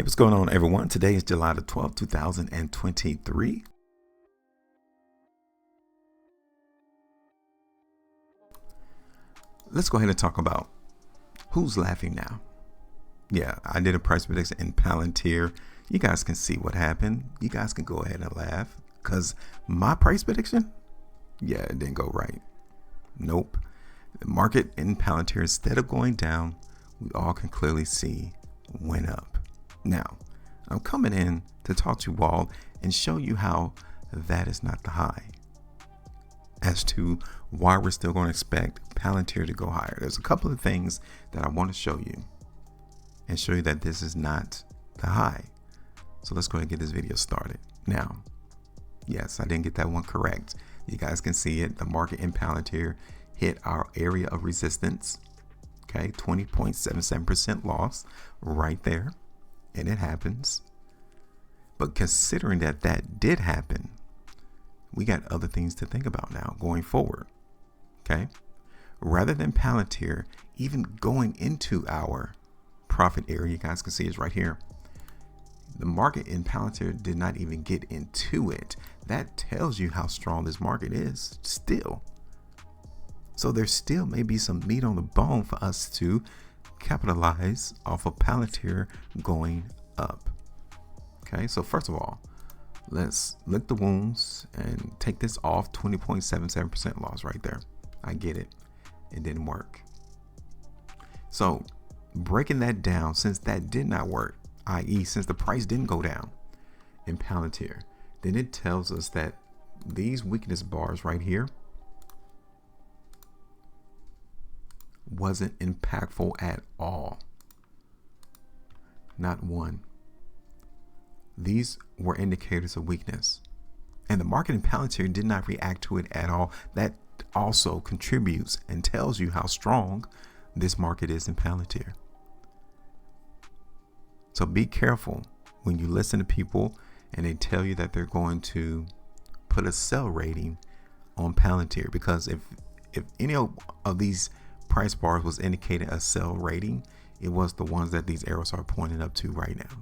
What's going on, everyone? Today is July the 12th, 2023. Let's go ahead and talk about who's laughing now. Yeah, I did a price prediction in Palantir. You guys can see what happened. You guys can go ahead and laugh because my price prediction, yeah, it didn't go right. Nope. The market in Palantir, instead of going down, we all can clearly see went up. Now, I'm coming in to talk to you all and show you how that is not the high. As to why we're still going to expect Palantir to go higher. There's a couple of things that I want to show you and show you that this is not the high. So let's go ahead and get this video started. Now, yes, I didn't get that one correct. You guys can see it. The market in Palantir hit our area of resistance. Okay, 20.77% loss right there. And it happens. But considering that that did happen, we got other things to think about now going forward. Okay. Rather than Palantir even going into our profit area, you guys can see it's right here. The market in Palantir did not even get into it. That tells you how strong this market is still. So there still may be some meat on the bone for us to capitalize off of Palantir going up. Okay, so first of all, let's lick the wounds and take this off. 20.77% loss right there. I get it. It didn't work. So breaking that down, since that did not work, i.e. since the price didn't go down in Palantir, then it tells us that these weakness bars right here wasn't impactful at all. Not one. These were indicators of weakness. And the market in Palantir did not react to it at all. That also contributes and tells you how strong this market is in Palantir. So be careful when you listen to people and they tell you that they're going to put a sell rating on Palantir, because if any of these price bars was indicating a sell rating, it was the ones that these arrows are pointing up to right now.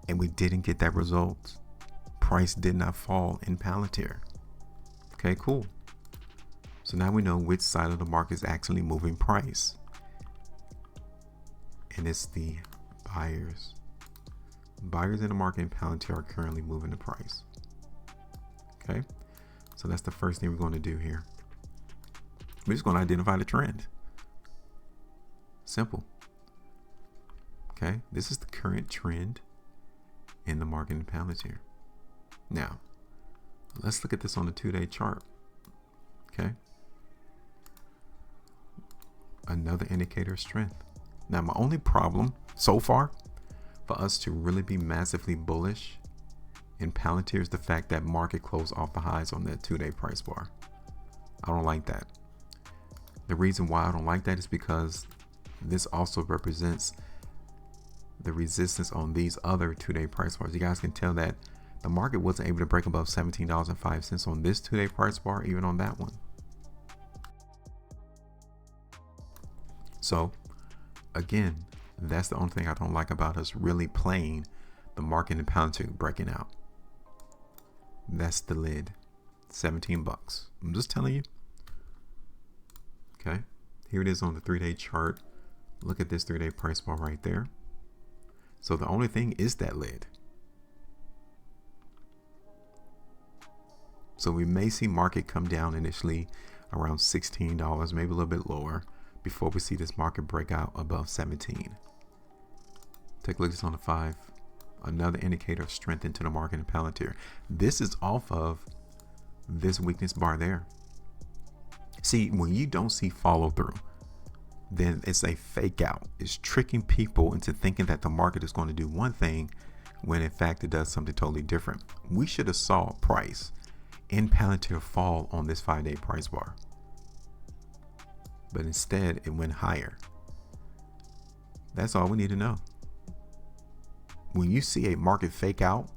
And we didn't get that result. Price did not fall in Palantir. Okay, cool. So now we know which side of the market is actually moving price. And it's the buyers. Buyers in the market in Palantir are currently moving the price. Okay, so that's the first thing we're going to do here. We're just going to identify the trend. Simple. Okay, this is the current trend in the market in Palantir. Now, let's look at this on the 2-day chart. Okay, another indicator of strength. Now, my only problem so far for us to really be massively bullish in Palantir is the fact that market closed off the highs on that 2-day price bar. I don't like that. The reason why I don't like that is because this also represents the resistance on these other 2-day price bars. You guys can tell that the market wasn't able to break above $17.05 on this 2-day price bar, even on that one. So again, that's the only thing I don't like about us really playing the market in Palantir breaking out. That's the lid. 17 bucks. I'm just telling you. Okay, here it is on the 3-day chart. Look at this 3-day price bar right there. So the only thing is that lid. So we may see market come down initially around $16, maybe a little bit lower, before we see this market break out above 17. Take a look at this on the 5. Another indicator of strength into the market in Palantir. This is off of this weakness bar there. See, when you don't see follow through, then it's a fake out. It's tricking people into thinking that the market is going to do one thing when in fact it does something totally different. We should have saw price in Palantir fall on this 5-day price bar, but instead it went higher. That's all we need to know. When you see a market fake out,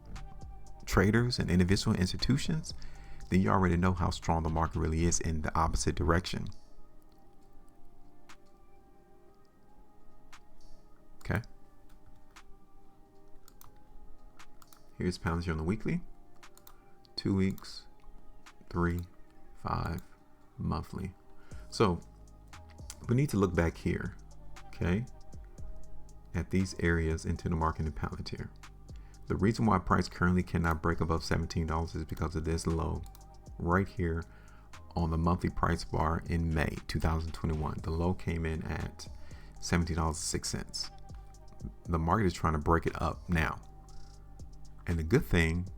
traders and individual institutions, then you already know how strong the market really is in the opposite direction. Okay. Here's Palantir on the weekly, 2 weeks, 3, 5, monthly. So we need to look back here, okay, at these areas into the market in Palantir. The reason why price currently cannot break above $17 is because of this low right here on the monthly price bar in May 2021. The low came in at $17.06. The market is trying to break it up now. And the good thing,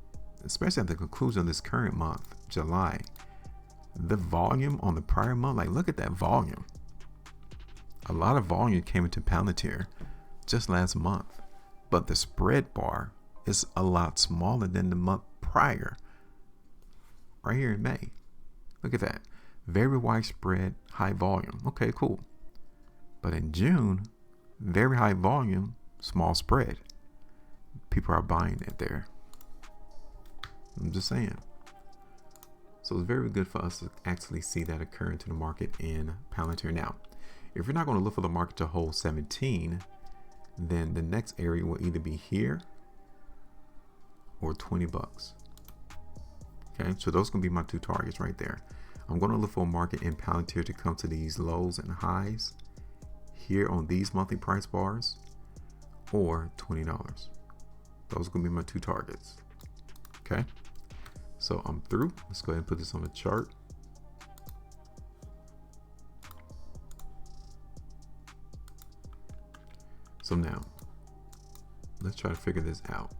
especially at the conclusion of this current month, July, the volume on the prior month, like look at that volume. A lot of volume came into Palantir just last month, but the spread bar is a lot smaller than the month prior. Right here in May. Look at that. Very wide spread, high volume. Okay, cool. But in June, very high volume, small spread. People are buying it there. I'm just saying. So it's very good for us to actually see that occur into the market in Palantir. Now, if you're not going to look for the market to hold 17, then the next area will either be here or 20 bucks. Okay, so those can be my two targets right there. I'm going to look for a market in Palantir to come to these lows and highs here on these monthly price bars or $20. Those are going to be my two targets. Okay, so I'm through. Let's go ahead and put this on the chart. So now let's try to figure this out.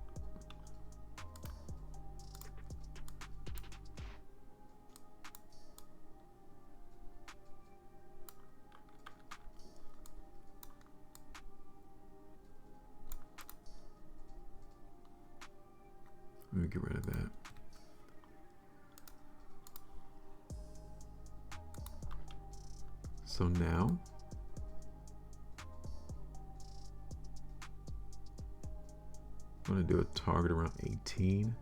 Let me get rid of that. So now I'm going to do a target around 18.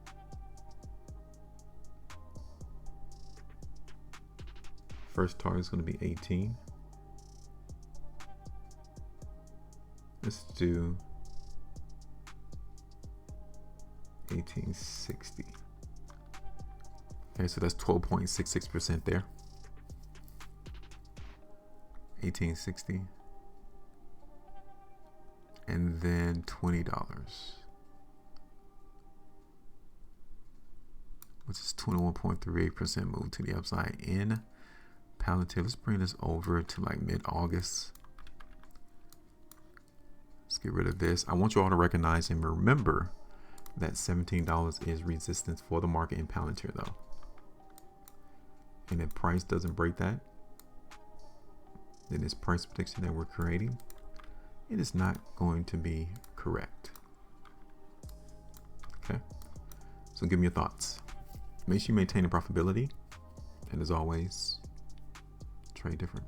First target is going to be 18. Let's do 1860. Okay, so that's 12.66% there. 1860. And then $20, which is 21.38% move to the upside in Palantir. Let's bring this over to like mid-August. Let's get rid of this. I want you all to recognize and remember that $17 is resistance for the market in Palantir though. And if price doesn't break that, then this price prediction that we're creating, it is not going to be correct. Okay, so give me your thoughts. Make sure you maintain the profitability, and as always, trade different.